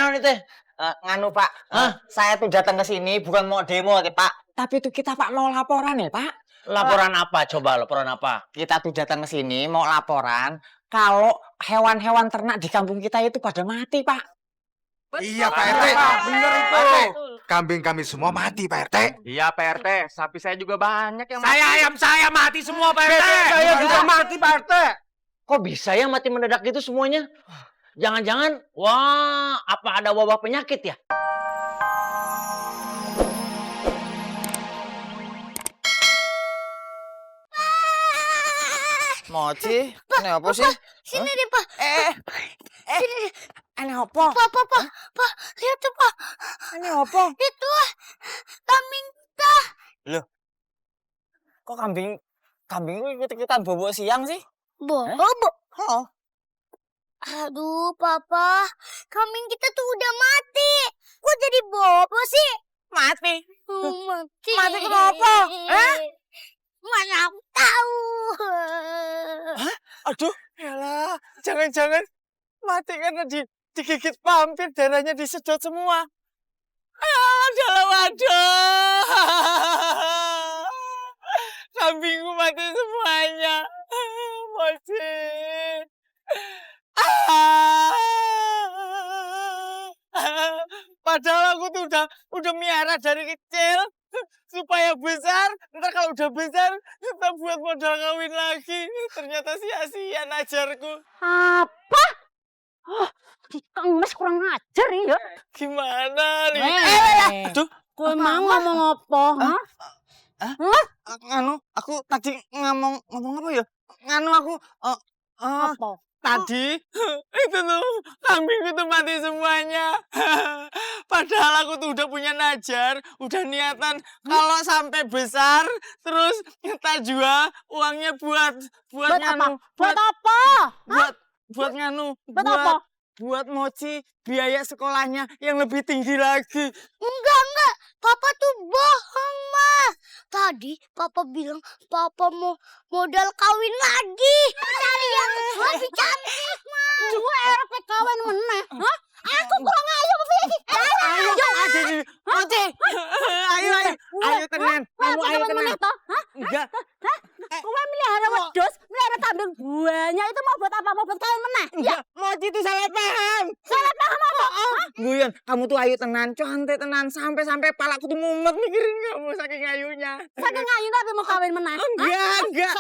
Ayo nih teh, nganu Pak, saya tuh datang ke sini bukan mau demo nih Pak, tapi tuh kita Pak mau laporan ya Pak. Laporan apa? Coba laporan apa? Kita tuh datang ke sini mau laporan kalau hewan-hewan ternak di kampung kita itu pada mati Pak. Iya Pak RT, bener itu. Kambing kami semua mati Pak RT. Iya Pak RT, sapi saya juga banyak yang mati. Ayam saya mati semua Pak RT. Saya juga mati Pak RT. Kok bisa ya mati mendadak gitu semuanya? Jangan-jangan, wah, apa ada wabah penyakit ya? Moci, ini apa sih? Sini deh, Pak. Sini deh. Ini apa? Pak, lihat tuh, Pak. Ini apa? Itu kambing kita. Loh, kok kambing itu ikut-ikutan bobo siang sih? Bobo. Oh, Aduh, Papa. Kambing kita tuh udah mati. Kok jadi bobo sih? mati. Mati. Mati kenapa? Mana aku tahu. Aduh, yalah, jangan-jangan mati karena digigit vampir, darahnya disedot semua. Waduh. Kambingku mati semuanya. Moci. Padahal aku tuh udah miara dari kecil supaya besar. Ntar kalau udah besar kita buat modal kawin lagi. Ternyata sia-sia najarku. Apa? Kang Mas kurang ajar ya. Gimana nih? Aduh, Kau mau ngomong apa? nganu, aku tadi ngomong apa ya? Nganu aku, Apa? tadi itu tuh kambing itu mati semuanya. Padahal aku tuh udah punya najar, udah niatan kalau sampai besar terus kita jual uangnya buat nganu, Buat apa? buat nganu, Buat apa? buat Moci biaya sekolahnya yang lebih tinggi lagi. Enggak. Papa tuh bohong, Ma. Tadi Papa bilang Papa mau modal kawin lagi. Cari yang lebih cantik, Ma. Dua RP kawin meneh. Hah? Aku kurang ayo, Papi. Ayo, Moci. Ayo tenan. Kamu ayo tenan. Enggak. Kowe melihara wedhus, melihara kambing banyak itu mau buat apa? Mau buat kawin meneh? Enggak, Moci itu salah paham. Salah paham apa? Guyon, kamu tuh ayo tenan, cantik tenan, sampai palaku tuh mumet mikirin kamu saking ayunya. Saking ayu tapi mau kawin meneh. Enggak.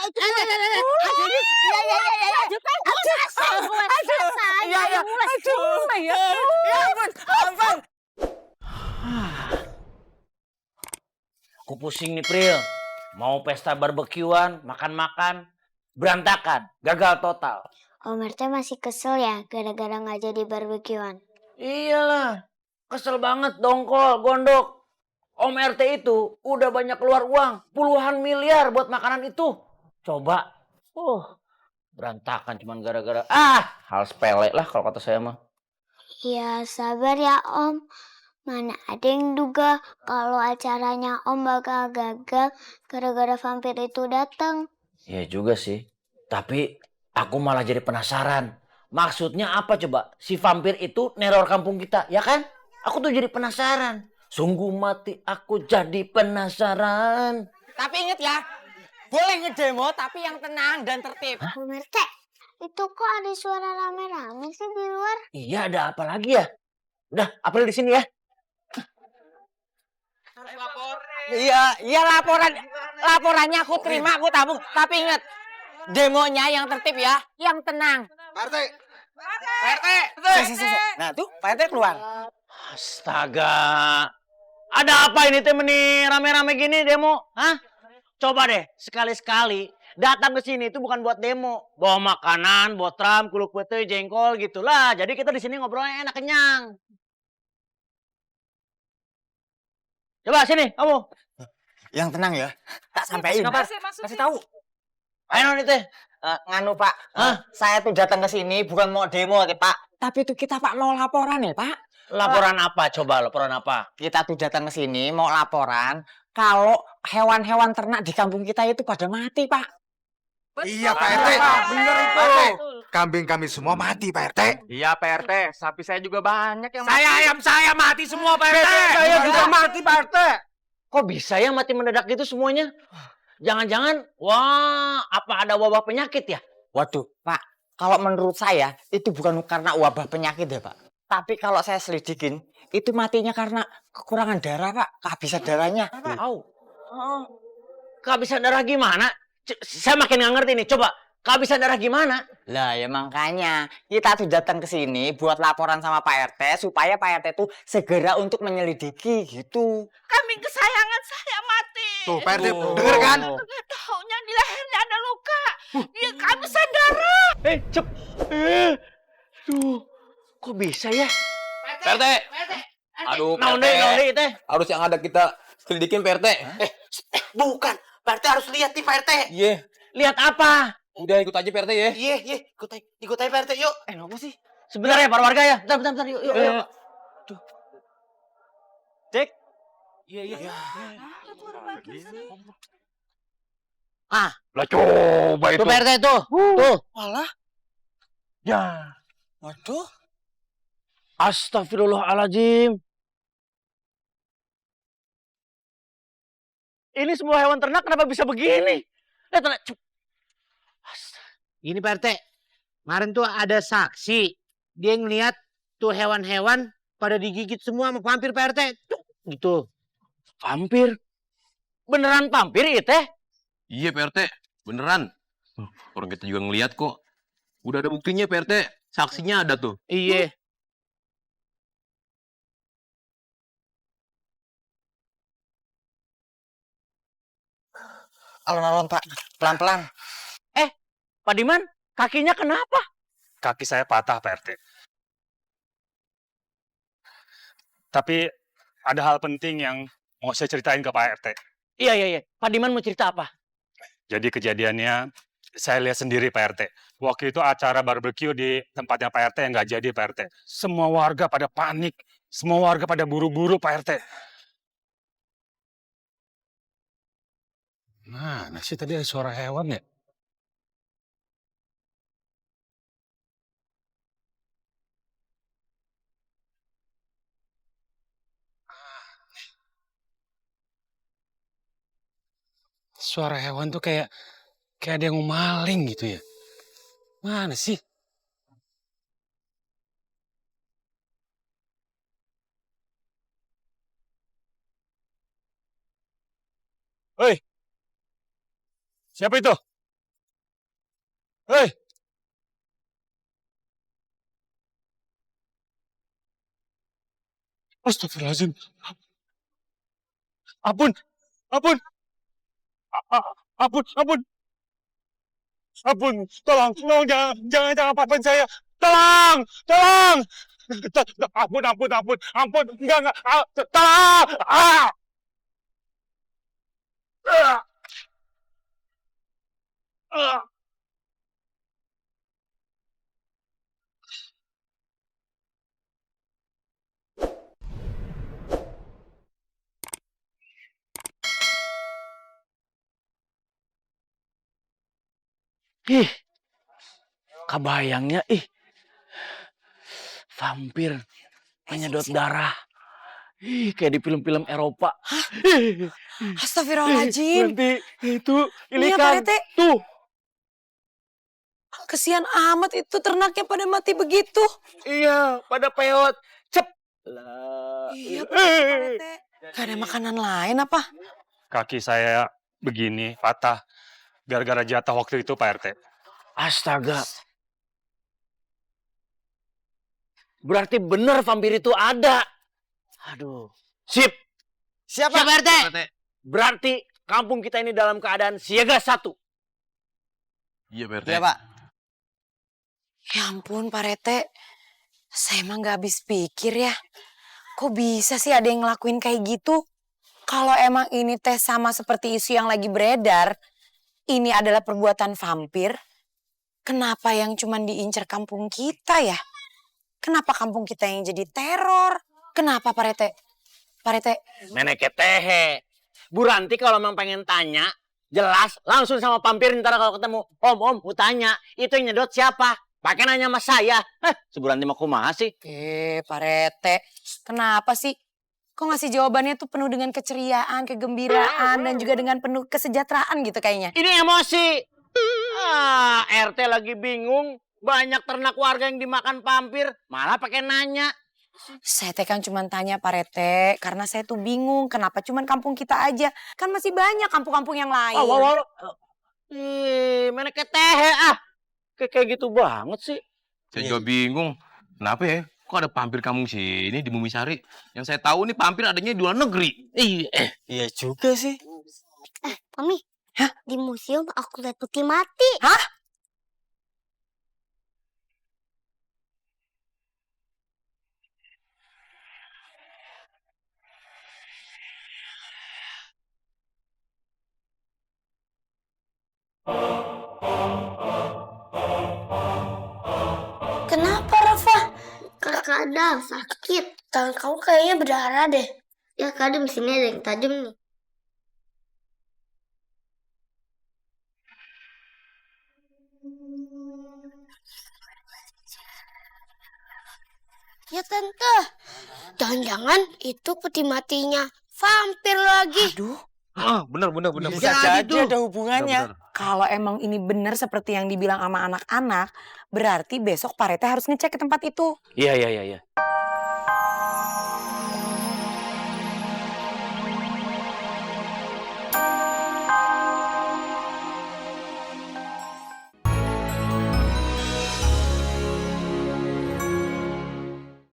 Iya. Ya ampun. Aku pusing nih, Pril. Mau pesta barbekyuan, makan-makan, berantakan, gagal total. Om RT masih kesel ya gara-gara nggak jadi barbekyuan. Iyalah, kesel banget dongkol, gondok. Om RT itu udah banyak keluar uang, puluhan miliar buat makanan itu. Coba, berantakan cuman gara-gara, hal sepele lah kalau kata saya mah. Ya sabar ya Om. Mana ada yang duga kalau acaranya Om bakal gagal gara-gara vampir itu datang. Iya juga sih, tapi aku malah jadi penasaran. Maksudnya apa coba? Si vampir itu neror kampung kita, ya kan? Aku tuh jadi penasaran. Sungguh mati aku jadi penasaran. Tapi inget ya, boleh ngedemo tapi yang tenang dan tertib. Om RT, itu kok ada suara rame-rame sih di luar? Iya, ada apa lagi ya? Udah, April di sini ya. Iya laporannya aku terima, aku tabung. Tapi inget, demonya yang tertib ya, yang tenang. Pak RT. Nah tuh, Pak RT keluar. Astaga. Ada apa ini teh nih rame-rame gini demo? Hah? Coba deh sekali-sekali datang ke sini itu bukan buat demo, bawa makanan, bawa tram, kuluk pete, jengkol gitulah. Jadi kita di sini ngobrolnya enak kenyang. Coba sini kamu. Yang tenang ya, tak sampein. Kasih tahu. Ayo nih teh. Nganu Pak, saya tuh datang ke sini bukan mau demo ya Pak. Tapi tuh kita Pak mau laporan ya Pak. Laporan apa? Coba laporan apa? Kita tuh datang ke sini mau laporan kalau hewan-hewan ternak di kampung kita itu pada mati Pak. Iya Pak RT, bener itu. kambing kami semua mati, Pak RT. Iya Pak RT, sapi saya juga banyak yang Saya ayam saya mati semua Pak RT. Saya juga mati Pak RT. Kok bisa ya mati mendadak gitu semuanya? Jangan-jangan, wah, apa ada wabah penyakit ya? Waduh, Pak, kalau menurut saya itu bukan karena wabah penyakit ya, Pak. Tapi kalau saya selidikin, itu matinya karena kekurangan darah, Pak. Kehabisan darahnya. Tahu. Oh. Kehabisan darah gimana? Saya makin nggak ngerti nih. Coba, kehabisan darah gimana? Lah ya makanya kita tuh datang ke sini buat laporan sama Pak RT supaya Pak RT tuh segera untuk menyelidiki gitu. Kambing kesayangan saya mati. Tuh, Pak RT denger kan? Taunya di lehernya ada luka. Dia kehabisan darah. Tuh, kok bisa ya? Pak RT. Aduh, Pak Naon RT. deui teh? Harus yang ada kita selidikin Pak RT. Bukan, Pak RT harus lihat nih Pak RT. Iya. Lihat apa? Udah ikut aja Pak RT ya. Iya, ikut aja Pak RT yuk. Apa sih? Sebentar ya para warga ya. Bentar, yuk. Tuh. Cek. Iya. Ah, Lah coba itu. tuh Pak RT tuh. Tuh. Walah, Ya. waduh. Astagfirullahaladzim. Ini semua hewan ternak kenapa bisa begini? Ternak. Ini Pak RT, kemarin tuh ada saksi. Dia ngeliat tuh hewan-hewan pada digigit semua sama vampir Pak RT. Tuh, gitu. Vampir? Beneran vampir ya teh? Iya Pak RT, beneran. Orang kita juga ngeliat kok. Udah ada buktinya Pak RT, saksinya ada tuh. Iya. Alon-alon Pak, pelan-pelan. Pak Diman, kakinya kenapa? Kaki saya patah, Pak RT. Tapi ada hal penting yang mau saya ceritain ke Pak RT. Iya. Pak Diman mau cerita apa? Jadi kejadiannya saya lihat sendiri Pak RT. Waktu itu acara barbeque di tempatnya Pak RT yang nggak jadi Pak RT. Semua warga pada panik. Semua warga pada buru-buru Pak RT. Mana sih tadi ada suara hewan ya? Suara hewan tuh kayak ada yang mau maling gitu ya. Mana sih? Hei! Siapa itu? Hei! Astagfirullahaladzim. Ampun! Ampun! Ampun! Ampun, tolong, jangan apa-apain saya. Tolong! Ampun, enggak, tolong! Ih, kebayangnya, vampir menyedot darah. Ih, kayak di film-film Eropa. Astagfirullahaladzim. Berhenti, itu Iya, Pak ilikan. RT. Tuh, Kesian amat itu ternaknya pada mati begitu. iya, pada peot. Cep. Lah, Iya, Pak RT. Gak ada makanan lain apa? Kaki saya begini, patah. Gara-gara jatuh waktu itu, Pak RT. Astaga. Berarti bener vampir itu ada. Aduh. Sip. Siapa? Siap, RT. Berarti kampung kita ini dalam keadaan siaga 1. Iya Pak RT. Iya Pak. Ya ampun Pak RT. Saya emang gak habis pikir ya. Kok bisa sih ada yang ngelakuin kayak gitu? Kalau emang ini teh sama seperti isu yang lagi beredar, ini adalah perbuatan vampir, kenapa yang cuman diincar kampung kita ya? Kenapa kampung kita yang jadi teror? Kenapa Pak RT? Pak RT, Nenek ketehe. Bu Ranti kalau memang pengen tanya, jelas langsung sama vampir ntar kalau ketemu. Om, mau tanya, itu yang nyedot siapa? Pakai nanya sama saya. Sebulan 5 kumaha sih? Pak Rete, kenapa sih? Kok ngasih jawabannya tuh penuh dengan keceriaan, kegembiraan, dan juga dengan penuh kesejahteraan gitu kayaknya. Ini emosi. RT lagi bingung. Banyak ternak warga yang dimakan vampir. Malah pakai nanya. Saya teh kan cuma tanya Pak Rete, karena saya tuh bingung kenapa cuma kampung kita aja. Kan masih banyak kampung-kampung yang lain. Mana ketehe Kayak gitu banget sih. Saya juga bingung. Kenapa ya? Kok ada pampir kampung sini di Bumisari? Yang saya tahu nih pampir adanya di luar negeri. Iya juga sih. Mami. Hah? Di museum aku lihat peti mati. Hah? Kenapa Rafa? Kakak Adam sakit. Tangan kamu kayaknya berdarah deh. Ya Kak Adam, sini ada yang tajam nih. Ya Tante, jangan-jangan itu peti matinya vampir lagi. Aduh, Bener. Bisa jadi ada hubungannya. kalau emang ini benar seperti yang dibilang sama anak-anak, berarti besok Pak Rete harus ngecek ke tempat itu. Iya.